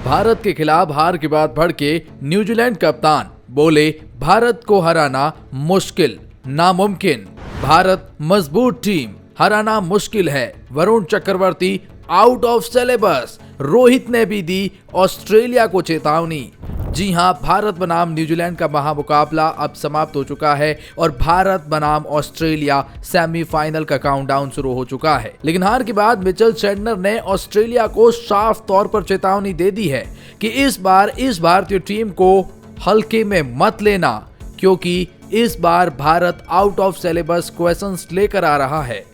भारत के खिलाफ हार के बाद भड़के न्यूजीलैंड कप्तान, बोले भारत को हराना मुश्किल, नामुमकिन। भारत मजबूत टीम, हराना मुश्किल है। Varun Chakravarthy out of syllabus. Rohit ने भी दी ऑस्ट्रेलिया को चेतावनी। जी हां, भारत बनाम न्यूजीलैंड का महामुकाबला अब समाप्त हो चुका है और भारत बनाम ऑस्ट्रेलिया सेमीफाइनल का काउंटडाउन शुरू हो चुका है। लेकिन हार के बाद मिचेल सैंटनर ने ऑस्ट्रेलिया को साफ तौर पर चेतावनी दे दी है कि इस बार इस भारतीय टीम को हल्के में मत लेना, क्योंकि इस बार Bharat out of syllabus questions लेकर आ रहा है।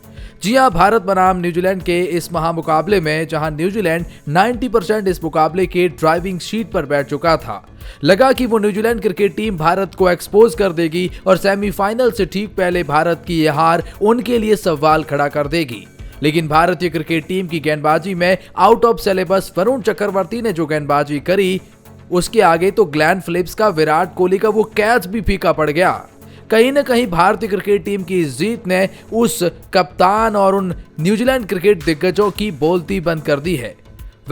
जी हां, भारत बनाम न्यूजीलैंड के इस महामुकाबले में जहां न्यूजीलैंड 90% इस मुकाबले के ड्राइविंग सीट पर बैठ चुका था, लगा कि वो न्यूजीलैंड क्रिकेट टीम भारत को एक्सपोज कर देगी और सेमीफाइनल से ठीक पहले भारत की यह हार उनके लिए सवाल खड़ा कर देगी। लेकिन भारतीय क्रिकेट टीम की गेंदबाजी में out of syllabus Varun Chakravarthy ने जो गेंदबाजी करी, उसके आगे तो ग्लेन फिलिप्स का विराट कोहली का वो कैच भी फीका पड़ गया। कहीं न कहीं भारतीय क्रिकेट टीम की जीत ने उस कप्तान और उन न्यूजीलैंड क्रिकेट दिग्गजों की बोलती बंद कर दी है।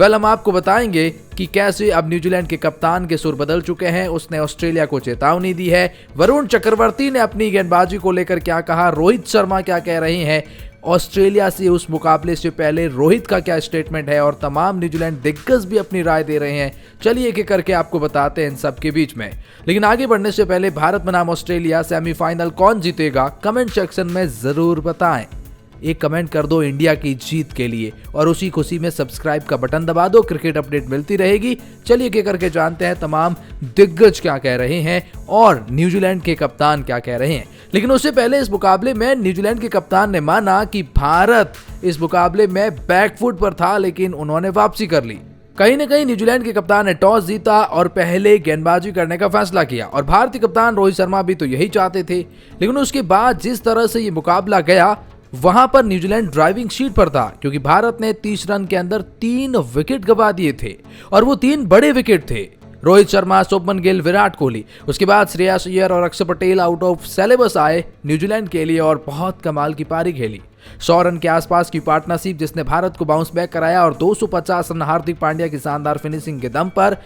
हम आपको बताएंगे कि कैसे अब न्यूजीलैंड के कप्तान के सुर बदल चुके हैं। उसने ऑस्ट्रेलिया को चेतावनी दी है। वरुण चक्रवर्ती ने अपनी गेंदबाजी को लेकर क्या कहा, रोहित शर्मा क्या कह रहे हैं, ऑस्ट्रेलिया से उस मुकाबले से पहले रोहित का क्या स्टेटमेंट है, और तमाम न्यूजीलैंड दिग्गज भी अपनी राय दे रहे हैं। चलिए एक एक करके आपको बताते हैं इन सब के बीच में। लेकिन आगे बढ़ने से पहले भारत बनाम ऑस्ट्रेलिया सेमीफाइनल कौन जीतेगा, कमेंट सेक्शन में जरूर बताएं। एक कमेंट कर दो इंडिया की जीत के लिए और उसी खुशी में सब्सक्राइब का बटन दबा दो, क्रिकेट अपडेट मिलती रहेगी। चलिए एक एक करके जानते हैं तमाम दिग्गज क्या कह रहे हैं और न्यूजीलैंड के कप्तान क्या कह रहे हैं। लेकिन उससे पहले इस मुकाबले में न्यूजीलैंड के कप्तान ने माना कि भारत इस मुकाबले में बैकफुट पर था, लेकिन उन्होंने वापसी कर ली। कहीं न कहीं न्यूजीलैंड के कप्तान ने टॉस जीता और पहले गेंदबाजी करने का फैसला किया, और भारतीय कप्तान रोहित शर्मा भी तो यही चाहते थे। लेकिन उसके बाद जिस तरह से ये मुकाबला गया, वहां पर न्यूजीलैंड ड्राइविंग सीट पर था, क्योंकि भारत ने 30 रन के अंदर 3 विकेट गंवा दिए थे और वो 3 बड़े विकेट थे। रोहित शर्मा, शुभमन गिल, विराट कोहली, उसके बाद श्रेयस अय्यर और अक्षर पटेल आउट ऑफ सिलेबस आए न्यूजीलैंड के लिए और बहुत कमाल की पारी खेली। 100 रन के आसपास की पार्टनरशिप जिसने भारत को बाउंस बैक कराया और 250 रन हार्दिक पांड्या की शानदार फिनिशिंग के दम पर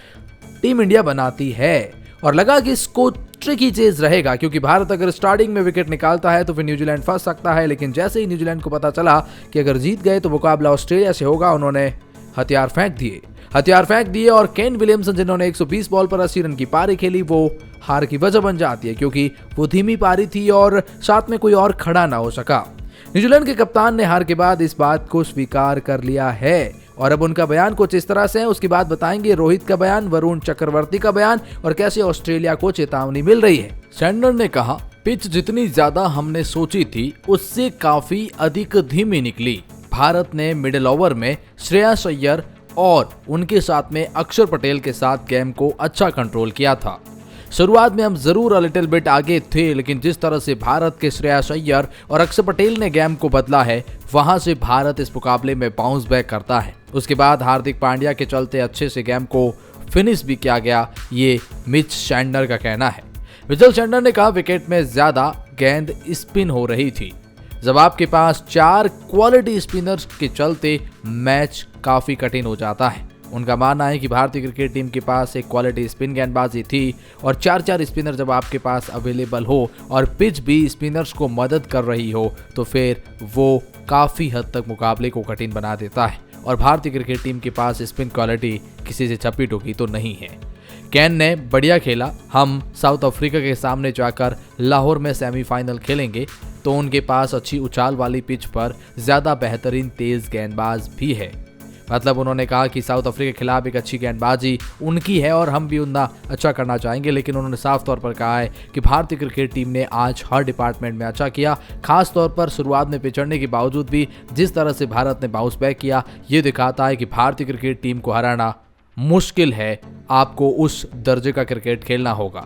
टीम इंडिया बनाती है। और लगा कि इसको ट्रिकी चीज रहेगा, क्योंकि भारत अगर स्टार्टिंग में विकेट निकालता है तो फिर न्यूजीलैंड फंस सकता है। लेकिन जैसे ही न्यूजीलैंड को पता चला कि अगर जीत गए तो मुकाबला ऑस्ट्रेलिया से होगा, उन्होंने हथियार फेंक दिए और केन विलियमसन, जिन्होंने 120 बॉल पर 80 रन की पारी खेली, वो हार की वजह बन जाती है, क्योंकि वो धीमी पारी थी और साथ में कोई और खड़ा ना हो सका। न्यूजीलैंड के कप्तान ने हार के बाद इस बात को स्वीकार कर लिया है और अब उनका बयान कुछ इस तरह से है। उसके बाद बताएंगे रोहित का बयान, वरुण चक्रवर्ती का बयान और कैसे ऑस्ट्रेलिया को चेतावनी मिल रही है। सैंटनर ने कहा, पिच जितनी ज्यादा हमने सोची थी उससे काफी अधिक धीमी निकली। भारत ने मिडिल ओवर में श्रेयस अय्यर और उनके साथ में अक्षर पटेल के साथ गेम को अच्छा कंट्रोल किया था। शुरुआत में हम जरूर लिटिल बिट आगे थे, लेकिन जिस तरह से भारत के श्रेयस अय्यर और अक्षर पटेल ने गेम को बदला है, वहां से भारत इस मुकाबले में बाउंस बैक करता है। उसके बाद हार्दिक पांड्या के चलते अच्छे से गेम को फिनिश भी किया गया, ये मिच सैंटनर का कहना है। मिचेल सैंटनर ने कहा, विकेट में ज्यादा गेंद स्पिन हो रही थी। जब आपके पास 4 क्वालिटी स्पिनर्स के चलते मैच काफी कठिन हो जाता है। उनका मानना है कि भारतीय क्रिकेट टीम के पास एक क्वालिटी स्पिन गेंदबाजी थी और 4 स्पिनर जब आपके पास अवेलेबल हो और पिच भी स्पिनर्स को मदद कर रही हो, तो फिर वो काफ़ी हद तक मुकाबले को कठिन बना देता है। और भारतीय क्रिकेट टीम के पास स्पिन क्वालिटी किसी से छपी टुकी तो नहीं है। केन ने बढ़िया खेला। हम साउथ अफ्रीका के सामने जाकर लाहौर में सेमीफाइनल खेलेंगे, तो उनके पास अच्छी उछाल वाली पिच पर ज़्यादा बेहतरीन तेज़ गेंदबाज भी है। मतलब उन्होंने कहा कि साउथ अफ्रीका के खिलाफ एक अच्छी गेंदबाजी उनकी है और हम भी उतना अच्छा करना चाहेंगे। लेकिन उन्होंने साफ तौर पर कहा है कि भारतीय क्रिकेट टीम ने आज हर डिपार्टमेंट में अच्छा किया। खास तौर पर शुरुआत में पिछड़ने के बावजूद भी जिस तरह से भारत ने बाउंस बैक किया, ये दिखाता है कि भारतीय क्रिकेट टीम को हराना मुश्किल है। आपको उस दर्जे का क्रिकेट खेलना होगा।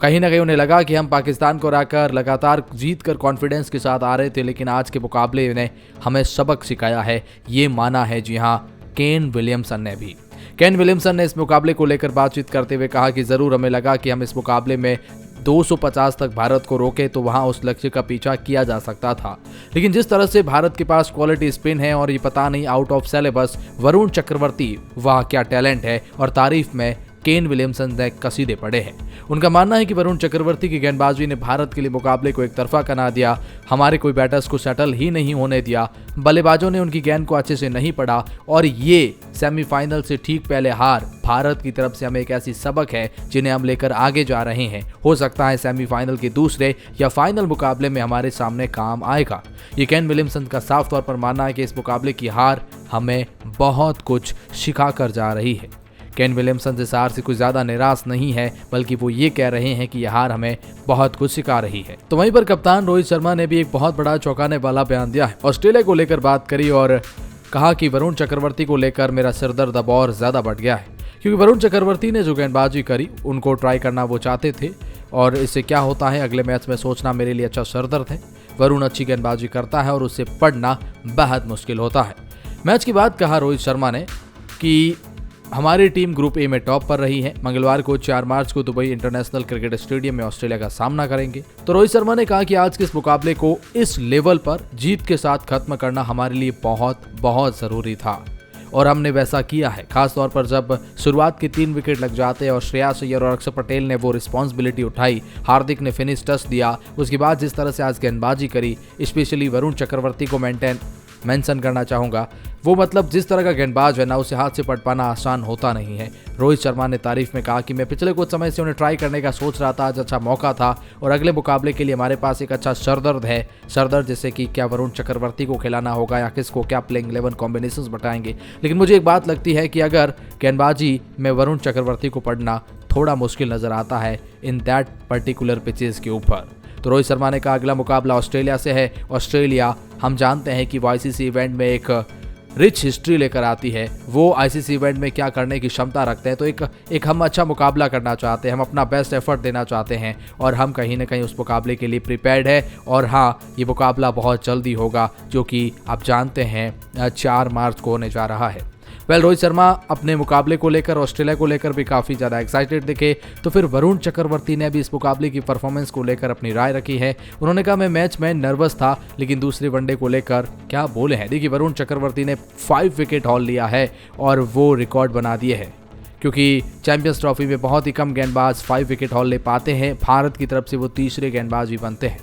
कहीं ना कहीं उन्हें लगा कि हम पाकिस्तान को हराकर लगातार जीत कर कॉन्फिडेंस के साथ आ रहे थे, लेकिन आज के मुकाबले ने हमें सबक सिखाया है, ये माना है जी हाँ केन विलियमसन ने भी। केन विलियमसन ने इस मुकाबले को लेकर बातचीत करते हुए कहा कि ज़रूर हमें लगा कि हम इस मुकाबले में 250 तक भारत को रोके तो वहां उस लक्ष्य का पीछा किया जा सकता था। लेकिन जिस तरह से भारत के पास क्वालिटी स्पिन है और ये पता नहीं out of syllabus Varun Chakravarthy, वाह क्या टैलेंट है, और तारीफ में केन विलियमसन ने कसीदे पड़े हैं। उनका मानना है कि वरुण चक्रवर्ती की गेंदबाजी ने भारत के लिए मुकाबले को एक तरफा बना दिया, हमारे कोई बैटर्स को सेटल ही नहीं होने दिया, बल्लेबाजों ने उनकी गेंद को अच्छे से नहीं पढ़ा, और ये सेमीफाइनल से ठीक पहले हार भारत की तरफ से हमें एक ऐसी सबक है जिन्हें हम लेकर आगे जा रहे हैं। हो सकता है सेमीफाइनल के दूसरे या फाइनल मुकाबले में हमारे सामने काम आएगा। ये केन विलियमसन का साफ तौर पर मानना है कि इस मुकाबले की हार हमें बहुत कुछ सिखा कर जा रही है। केन विलियमसन इस हार से कुछ ज्यादा निराश नहीं है, बल्कि वो ये कह रहे हैं कि यह हार हमें बहुत कुछ सिखा रही है। तो वहीं पर कप्तान रोहित शर्मा ने भी एक बहुत बड़ा चौंकाने वाला बयान दिया है। ऑस्ट्रेलिया को लेकर बात करी और कहा कि वरुण चक्रवर्ती को लेकर मेरा सिरदर्द अब और ज्यादा बढ़ गया है, क्योंकि वरुण चक्रवर्ती ने जो गेंदबाजी करी उनको ट्राई करना वो चाहते थे, और इससे क्या होता है अगले मैच में सोचना मेरे लिए अच्छा सिरदर्द है। वरुण अच्छी गेंदबाजी करता है और उससे पढ़ना बेहद मुश्किल होता है। मैच के बाद कहा रोहित शर्मा ने कि हमारी टीम ग्रुप ए में टॉप पर रही है। मंगलवार को 4 मार्च को दुबई इंटरनेशनल क्रिकेट स्टेडियम में ऑस्ट्रेलिया का सामना करेंगे। तो रोहित शर्मा ने कहा कि आज के इस मुकाबले को इस लेवल पर जीत के साथ खत्म करना हमारे लिए बहुत बहुत जरूरी था, और हमने वैसा किया है। खासतौर पर जब शुरुआत के 3 विकेट लग जाते हैं और श्रेयस अय्यर और अक्षर पटेल ने वो रिस्पॉन्सिबिलिटी उठाई, हार्दिक ने फिनिश टच दिया, उसके बाद जिस तरह से आज गेंदबाजी करी, स्पेशली वरुण चक्रवर्ती को मेंशन करना चाहूंगा। वो मतलब जिस तरह का गेंदबाज है ना, उसे हाथ से पट पाना आसान होता नहीं है। रोहित शर्मा ने तारीफ में कहा कि मैं पिछले कुछ समय से उन्हें ट्राई करने का सोच रहा था, आज अच्छा मौका था, और अगले मुकाबले के लिए हमारे पास एक अच्छा सरदर्द है। सरदर्द जैसे कि क्या वरुण चक्रवर्ती को खिलाना होगा या किसको क्या प्लेइंग 11 कॉम्बिनेशंस बताएंगे। लेकिन मुझे एक बात लगती है कि अगर गेंदबाजी में वरुण चक्रवर्ती को पढ़ना थोड़ा मुश्किल नजर आता है इन दैट पर्टिकुलर पिचेस के ऊपर। तो रोहित शर्मा ने कहा अगला मुकाबला ऑस्ट्रेलिया से है। ऑस्ट्रेलिया हम जानते हैं कि वो आईसीसी इवेंट में एक रिच हिस्ट्री लेकर आती है, वो आईसीसी इवेंट में क्या करने की क्षमता रखते हैं। तो एक हम अच्छा मुकाबला करना चाहते हैं, हम अपना बेस्ट एफर्ट देना चाहते हैं, और हम कहीं ना कहीं उस मुकाबले के लिए प्रिपेयर्ड है। और हाँ, ये मुकाबला बहुत जल्दी होगा, जो कि आप जानते हैं 4 मार्च को होने जा रहा है। रोहित शर्मा अपने मुकाबले को लेकर, ऑस्ट्रेलिया को लेकर भी काफ़ी ज़्यादा एक्साइटेड दिखे। तो फिर वरुण चक्रवर्ती ने भी इस मुकाबले की परफॉर्मेंस को लेकर अपनी राय रखी है। उन्होंने कहा मैं मैच में नर्वस था, लेकिन दूसरे वनडे को लेकर क्या बोले हैं। देखिए, वरुण चक्रवर्ती ने 5 विकेट हॉल लिया है और वो रिकॉर्ड बना दिए हैं, क्योंकि चैंपियंस ट्रॉफी में बहुत ही कम गेंदबाज 5 विकेट हॉल ले पाते हैं। भारत की तरफ से वो तीसरे गेंदबाज भी बनते हैं,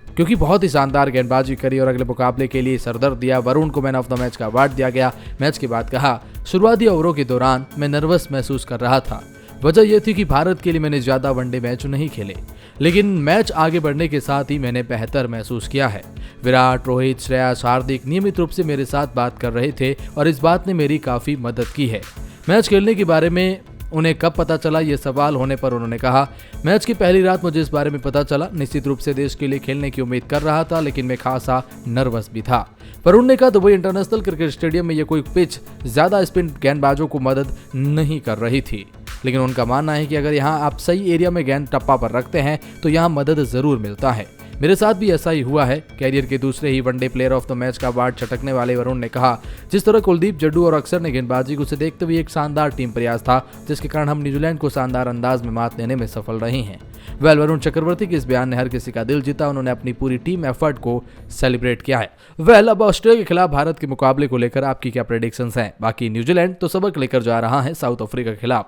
क्योंकि बहुत ही शानदार गेंदबाजी करी और अगले मुकाबले के लिए सरदर्द दिया। वरुण को मैन ऑफ द मैच का अवार्ड दिया गया। मैच के बाद कहा शुरुआती ओवरों के दौरान मैं नर्वस महसूस कर रहा था। वजह यह थी कि भारत के लिए मैंने ज्यादा वनडे मैच नहीं खेले, लेकिन मैच आगे बढ़ने के साथ ही मैंने बेहतर महसूस किया है। विराट, रोहित, श्रेयस, हार्दिक नियमित रूप से मेरे साथ बात कर रहे थे और इस बात ने मेरी काफी मदद की है। मैच खेलने के बारे में उन्हें कब पता चला, ये सवाल होने पर उन्होंने कहा मैच की पहली रात मुझे इस बारे में पता चला। निश्चित रूप से देश के लिए खेलने की उम्मीद कर रहा था, लेकिन मैं खासा नर्वस भी था। वरुण ने कहा दुबई इंटरनेशनल क्रिकेट स्टेडियम में ये कोई पिच ज्यादा स्पिन गेंदबाजों को मदद नहीं कर रही थी, लेकिन उनका मानना है कि अगर यहाँ आप सही एरिया में गेंद टप्पा पर रखते हैं तो यहाँ मदद जरूर मिलता है। मेरे साथ भी ऐसा ही हुआ है। कैरियर के दूसरे ही one day player of the match का अवार्ड छटकने वाले वरुण ने कहा जिस तरह कुलदीप, जड्डू और अक्षर ने गेंदबाजी को उसे देखते हुए एक शानदार टीम प्रयास था, जिसके कारण हम न्यूजीलैंड को शानदार अंदाज में मात देने में सफल रहे हैं। वरुण चक्रवर्ती के इस बयान ने हर किसी का दिल जीता। उन्होंने अपनी पूरी टीम एफर्ट को सेलिब्रेट किया है। अब ऑस्ट्रेलिया के खिलाफ भारत के मुकाबले को लेकर आपकी क्या प्रेडिक्शंस हैं? बाकी न्यूजीलैंड तो सबक लेकर जा रहा है साउथ अफ्रीका के खिलाफ।